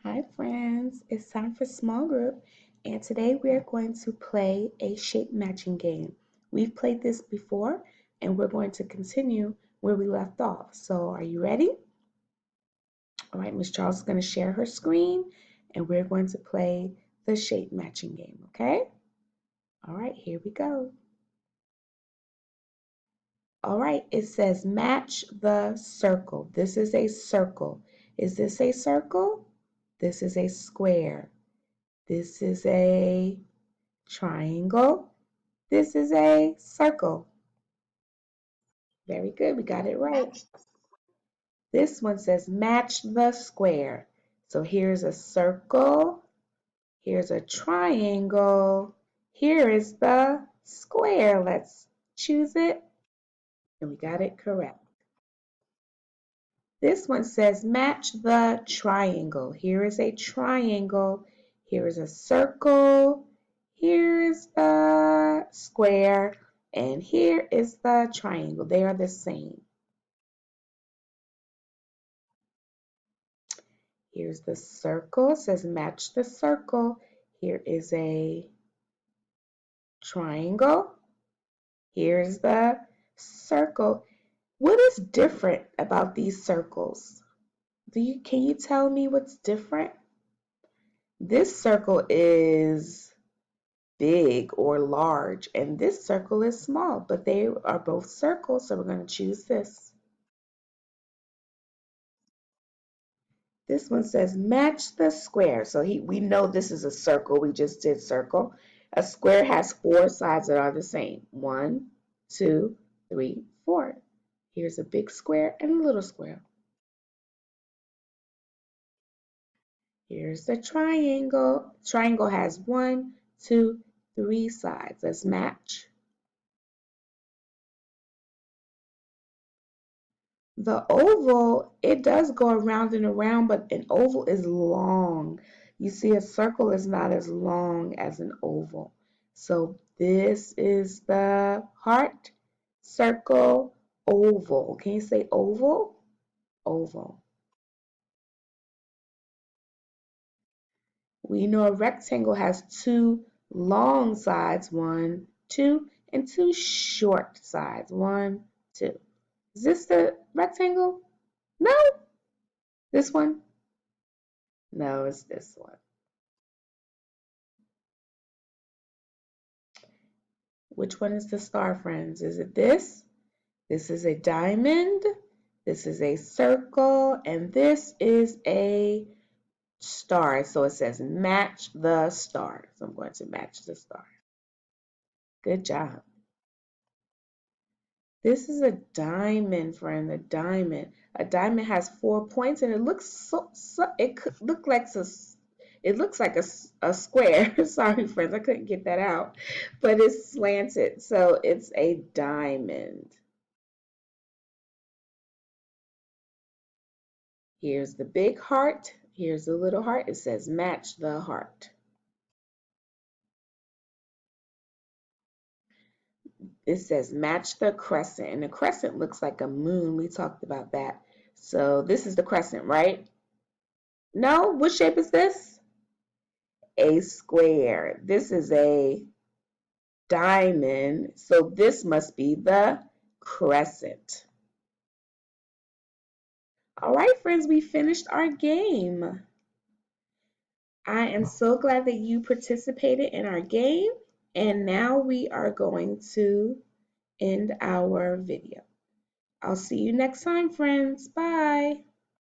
Hi friends, it's time for small group and today we are going to play a shape matching game. We've played this before and we're going to continue where we left off. So are you ready? All right, Miss Charles is going to share her screen and we're going to play the shape matching game, okay? All right, here we go. All right, it says match the circle. This is a circle. Is this a circle? This is a square. This is a triangle. This is a circle. Very good, we got it right. This one says match the square. So here's a circle, here's a triangle, here is the square. Let's choose it, and we got it correct. This one says match the triangle. Here is a triangle, here is a circle, here is the square, and here is the triangle. They are the same. Here's the circle. It says match the circle. Here is a triangle. Here's the circle. What is different about these circles? Can you tell me what's different? This circle is big or large, and this circle is small, but they are both circles, so we're going to choose this. This one says match the square. So we know this is a circle. We just did circle. A square has four sides that are the same. 1, 2, 3, 4. Here's a big square and a little square. Here's the triangle. Triangle has 1, 2, 3 sides. Let's match. The oval, it does go around and around, but an oval is long. You see, a circle is not as long as an oval. So this is the heart, circle, oval. Can you say oval? Oval. We know a rectangle has two long sides, 1, 2, and two short sides, 1, 2. Is this the rectangle? No. This one? No, it's this one. Which one is the star, friends? Is it this? This is a diamond. This is a circle. And this is a star. So it says match the star. So I'm going to match the star. Good job. This is a diamond, friend. A diamond. A diamond has 4 points, and it looks it could look like it looks like a square. Sorry, friends, I couldn't get that out, but it's slanted, so it's a diamond. Here's the big heart. Here's the little heart. It says match the heart. It says match the crescent, and the crescent looks like a moon. We talked about that. So this is the crescent, right? No, what shape is this? A square. This is a diamond, so this must be the crescent. All right, friends, we finished our game. I am so glad that you participated in our game, and now we are going to end our video. I'll see you next time, friends. Bye.